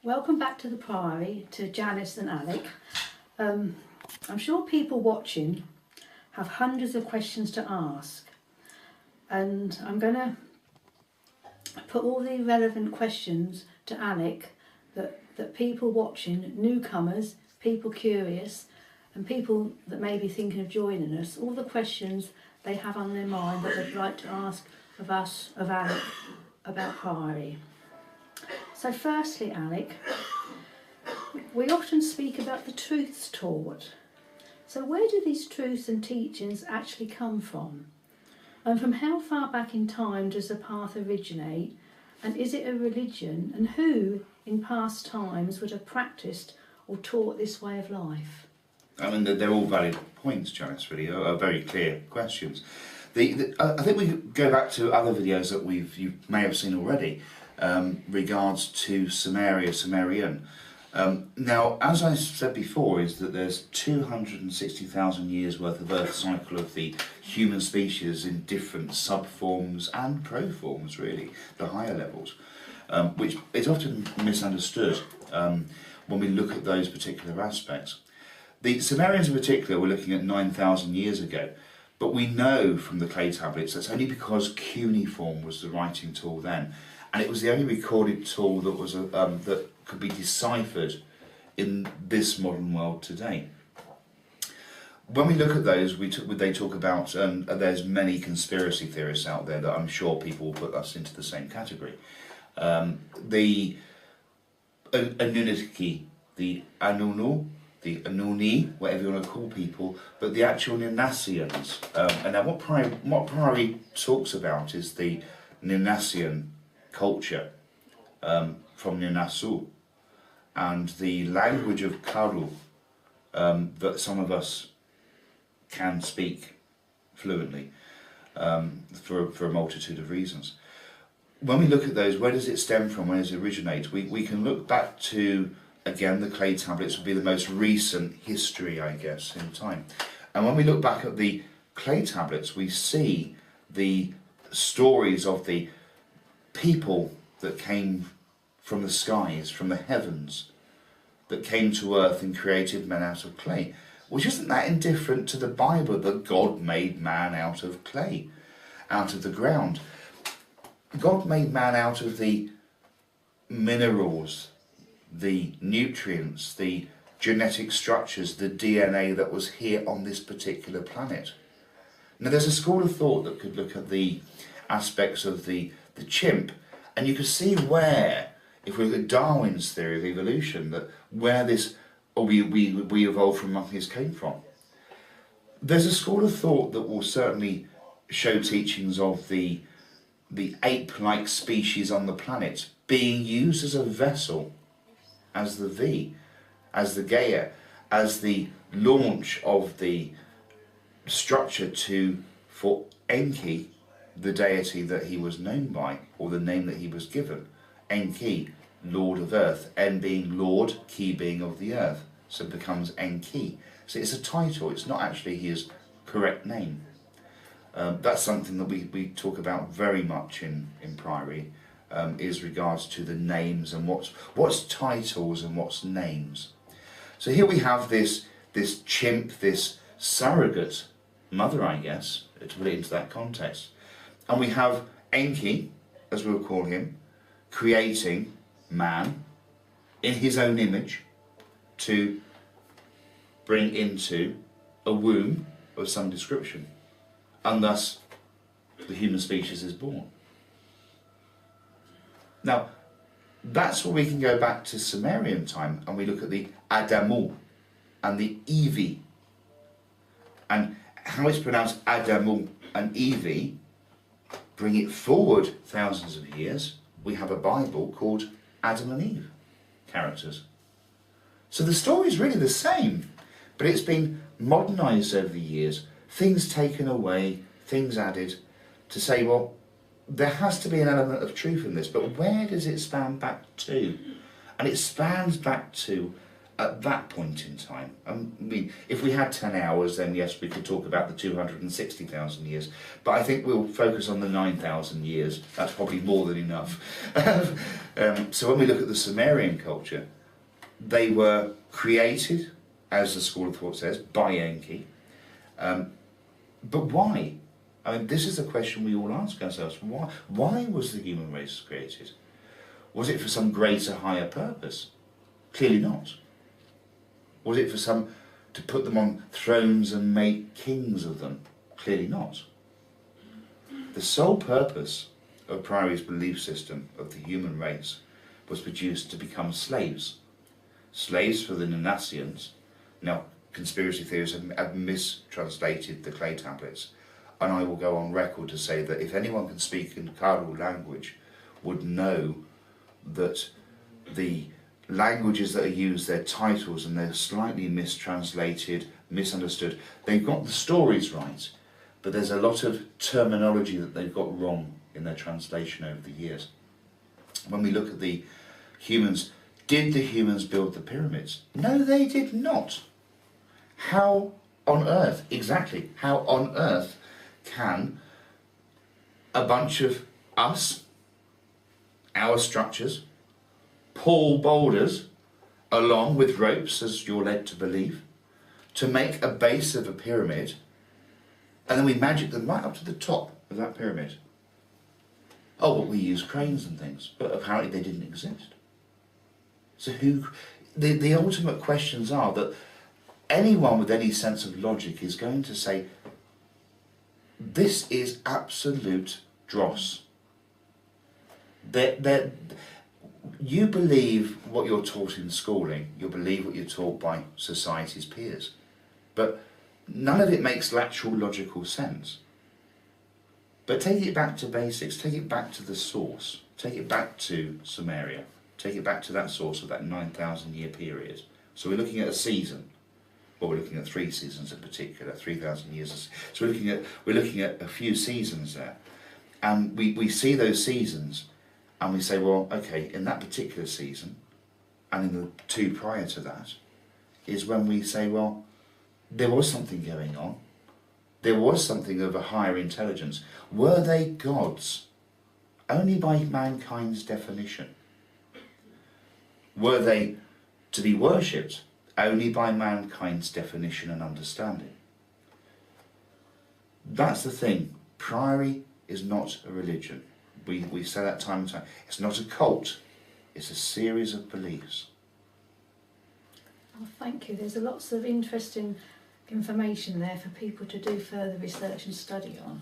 Welcome back to the Priory, to Janice and Alec. I'm sure people watching have hundreds of questions to ask, and I'm going to put all the relevant questions to Alec that people watching, newcomers, people curious, and people that may be thinking of joining us, all the questions they have on their mind that they'd like to ask of us, of Alec, about Priory. So firstly, Alec, we often speak about the truths taught. So where do these truths and teachings actually come from? And from how far back in time does the path originate? And is it a religion? And who in past times would have practiced or taught this way of life? I mean, they're all valid points, Janice, really, are very clear questions. I think we go back to other videos that you may have seen already, regards to Sumerian. Now, as I said before, is that there's 260,000 years worth of Earth cycle of the human species in different subforms and proforms, really, the higher levels, which is often misunderstood when we look at those particular aspects. The Sumerians in particular were looking at 9,000 years ago, but we know from the clay tablets that's only because cuneiform was the writing tool then, and it was the only recorded tool that was that could be deciphered in this modern world today. When we look at those, they talk about, there's many conspiracy theorists out there that I'm sure people will put us into the same category. The Anunnaki, the Anunu, the Anuni, whatever you want to call people, but the actual Ninasians. And now what Priory talks about is the Ninasian culture from Ninasu, and the language of Karu that some of us can speak fluently for a multitude of reasons. When we look at those, where does it stem from, where does it originate? We can look back to, again, the clay tablets would be the most recent history, I guess, in time. And when we look back at the clay tablets, we see the stories of the people that came from the skies, from the heavens, that came to earth and created men out of clay, which isn't that indifferent to the Bible, that God made man out of clay, out of the ground. God made man out of the minerals, the nutrients, the genetic structures, the DNA that was here on this particular planet. Now there's a school of thought that could look at the aspects of the chimp, and you could see where, if we look at Darwin's theory of evolution, that where this, or we evolved from monkeys came from. There's a school of thought that will certainly show teachings of the ape-like species on the planet being used as a vessel, as the V, as the Gaia, as the launch of the structure for Enki, the deity that he was known by, or the name that he was given. Enki, Lord of Earth, En being Lord, Ki being of the earth, so it becomes Enki. So it's a title, it's not actually his correct name. That's something that we talk about very much in Priory, is regards to the names and what's titles and what's names. So here we have this chimp, this surrogate mother, I guess, to put it into that context. And we have Enki, as we'll call him, creating man in his own image to bring into a womb of some description. And thus the human species is born. Now, that's where we can go back to Sumerian time and we look at the Adamu and the Evi. And how it's pronounced Adamu and Evi, bring it forward thousands of years, we have a Bible called Adam and Eve characters. So the story is really the same, but it's been modernised over the years, things taken away, things added, to say, well, there has to be an element of truth in this, but where does it span back to? And it spans back to at that point in time. I mean, if we had 10 hours, then yes, we could talk about the 260,000 years. But I think we'll focus on the 9,000 years. That's probably more than enough. So when we look at the Sumerian culture, they were created, as the school of thought says, by Enki. But why? I mean, this is a question we all ask ourselves. Why was the human race created? Was it for some greater, higher purpose? Clearly not. Was it to put them on thrones and make kings of them? Clearly not. The sole purpose of Priory's belief system of the human race was produced to become slaves. Slaves for the Nanassians. Now, conspiracy theorists have mistranslated the clay tablets, and I will go on record to say that if anyone can speak in Karo language would know that the languages that are used, their titles, and they're slightly mistranslated, misunderstood. They've got the stories right, but there's a lot of terminology that they've got wrong in their translation over the years. When we look at the humans, did the humans build the pyramids? No, they did not. How on earth, exactly, how on earth can a bunch of us, our structures, pull boulders along with ropes, as you're led to believe, to make a base of a pyramid, and then we magic them right up to the top of that pyramid? Oh, but we use cranes and things, but apparently they didn't exist. So the ultimate questions are that anyone with any sense of logic is going to say, this is absolute dross. You believe what you're taught in schooling, you believe what you're taught by society's peers, but none of it makes actual logical sense. But take it back to basics, take it back to the source, take it back to Sumeria, take it back to that source of that 9,000 year period. So we're looking at a season, well, we're looking at 3 seasons in particular, 3,000 years. So we're looking at a few seasons there, and we see those seasons. And we say, well, okay, in that particular season, and in the 2 prior to that, is when we say, well, there was something going on. There was something of a higher intelligence. Were they gods? Only by mankind's definition. Were they to be worshipped? Only by mankind's definition and understanding. That's the thing. Priory is not a religion. We say that time and time. It's not a cult. It's a series of beliefs. Oh, thank you. There's lots of interesting information there for people to do further research and study on.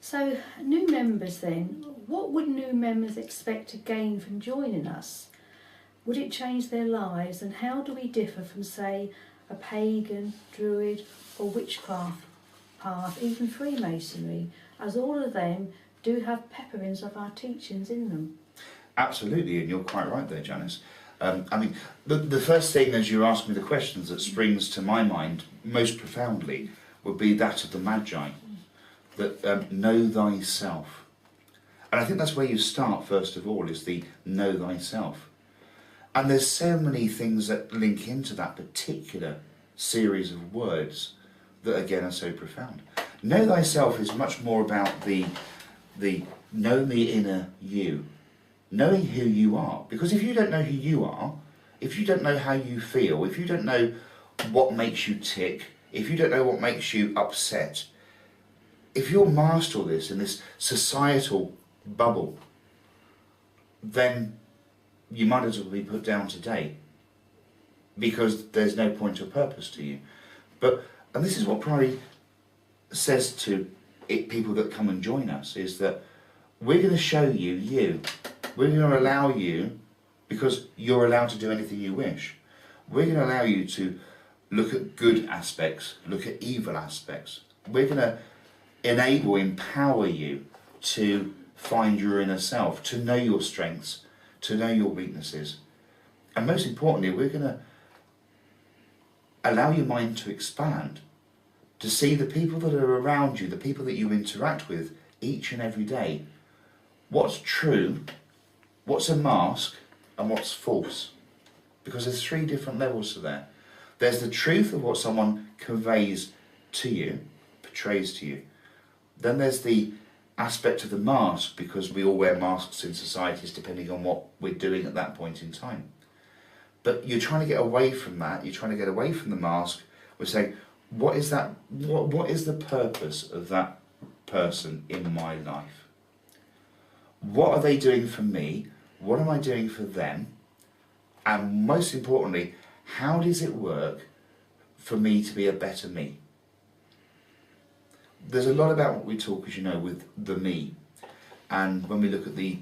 So, new members then, what would new members expect to gain from joining us? Would it change their lives, and how do we differ from, say, a pagan, druid or witchcraft path, even Freemasonry, as all of them do have pepperings of our teachings in them? Absolutely, and you're quite right there, Janice. I mean, the first thing as you ask me the questions that springs to my mind most profoundly would be that of the Magi, that know thyself. And I think that's where you start first of all, is the know thyself. And there's so many things that link into that particular series of words that again are so profound. Know thyself is much more about the know the inner you, knowing who you are. Because if you don't know who you are, if you don't know how you feel, if you don't know what makes you tick, if you don't know what makes you upset, if you're master all this in this societal bubble, then you might as well be put down today, because there's no point or purpose to you. And this is what Priory says to people that come and join us, is that we're going to show you you. We're going to allow you, because you're allowed to do anything you wish, we're going to allow you to look at good aspects, look at evil aspects. We're going to empower you to find your inner self, to know your strengths, to know your weaknesses. And most importantly, we're going to allow your mind to expand, to see the people that are around you, the people that you interact with each and every day, what's true, what's a mask, and what's false. because there's three different levels to that. There's the truth of what someone conveys to you, portrays to you. Then there's the aspect of the mask, because we all wear masks in societies depending on what we're doing at that point in time. But you're trying to get away from that, you're trying to get away from the mask. We're saying, what is that? What is the purpose of that person in my life? What are they doing for me? What am I doing for them? And most importantly, how does it work for me to be a better me? There's a lot about what we talk, as you know, with the me. And when we look at the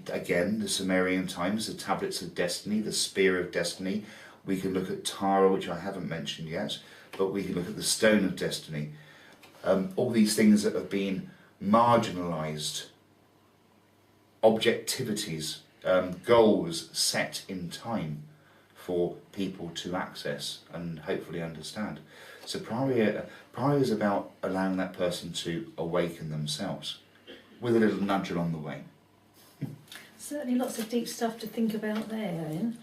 Sumerian times, the tablets of destiny, the spear of destiny, we can look at Tara, which I haven't mentioned yet, but we can look at the stone of destiny. All these things that have been marginalised, objectivities, goals set in time for people to access and hopefully understand. So Priory is about allowing that person to awaken themselves with a little nudge along the way. Certainly lots of deep stuff to think about there, Ian.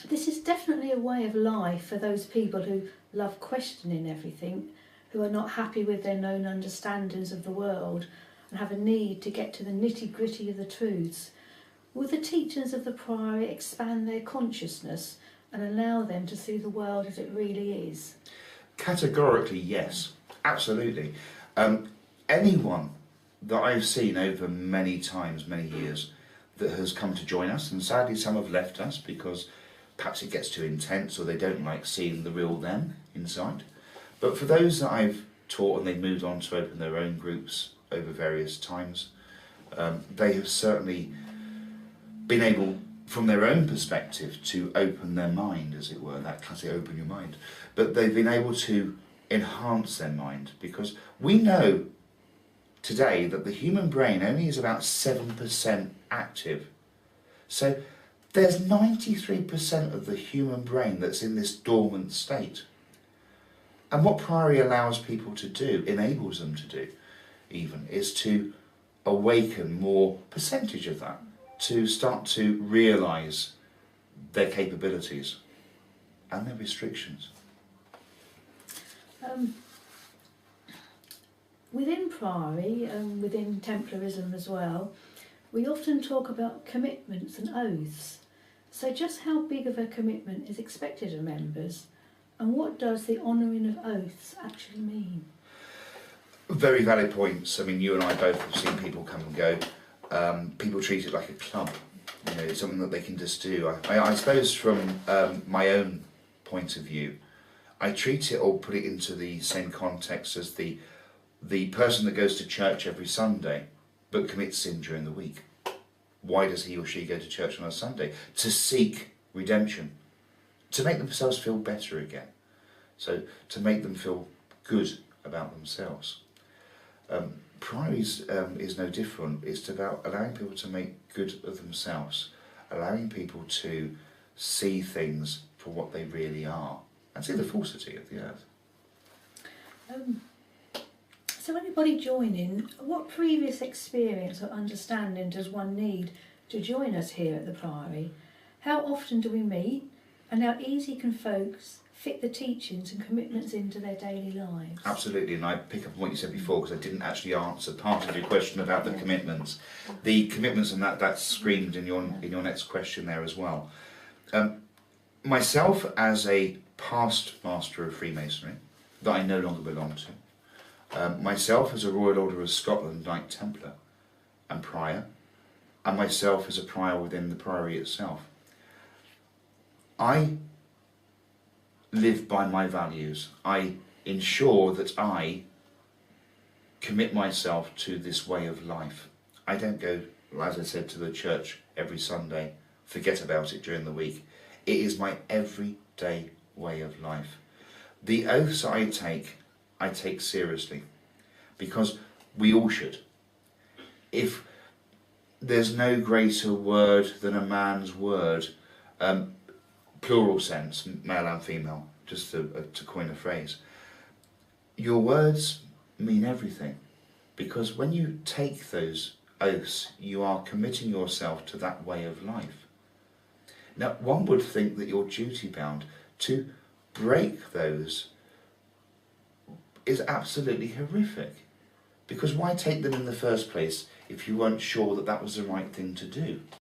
This is definitely a way of life for those people who love questioning everything, who are not happy with their known understandings of the world and have a need to get to the nitty-gritty of the truths. Will the teachings of the Priory expand their consciousness and allow them to see the world as it really is? Categorically, yes. Absolutely. Anyone that I've seen over many times, many years, that has come to join us, and sadly some have left us because perhaps it gets too intense or they don't like seeing the real them inside. But for those that I've taught and they've moved on to open their own groups over various times, they have certainly been able, from their own perspective, to open their mind, as it were, that classic open your mind. But they've been able to enhance their mind, because we know today that the human brain only is about 7% active. So there's 93% of the human brain that's in this dormant state. And what Priory allows people to do, enables them to do even, is to awaken more percentage of that, to start to realise their capabilities and their restrictions. Within Priory and within Templarism as well, we often talk about commitments and oaths. So just how big of a commitment is expected of members, and what does the honouring of oaths actually mean? Very valid points. I mean, you and I both have seen people come and go. People treat it like a club. You know, it's something that they can just do. I suppose from my own point of view, I treat it or put it into the same context as the person that goes to church every Sunday but commits sin during the week. Why does he or she go to church on a Sunday? To seek redemption, to make themselves feel better again, so to make them feel good about themselves. Priory is no different. It's about allowing people to make good of themselves, allowing people to see things for what they really are and see the falsity of the earth. So anybody joining, what previous experience or understanding does one need to join us here at the Priory? How often do we meet, and how easy can folks fit the teachings and commitments into their daily lives? Absolutely, and I pick up on what you said before because I didn't actually answer part of your question about the commitments. The commitments, and that's screamed in your next question there as well. Myself as a past Master of Freemasonry, that I no longer belong to, myself as a Royal Order of Scotland Knight Templar and Prior, and myself as a Prior within the Priory itself, I live by my values. I ensure that I commit myself to this way of life. I don't go, as I said, to the church every Sunday, forget about it during the week. It is my everyday way of life. The oaths I take seriously, because we all should. If there's no greater word than a man's word, plural sense, male and female, just to coin a phrase. Your words mean everything, because when you take those oaths, you are committing yourself to that way of life. Now, one would think that you're duty bound. To break those is absolutely horrific. Because why take them in the first place if you weren't sure that that was the right thing to do?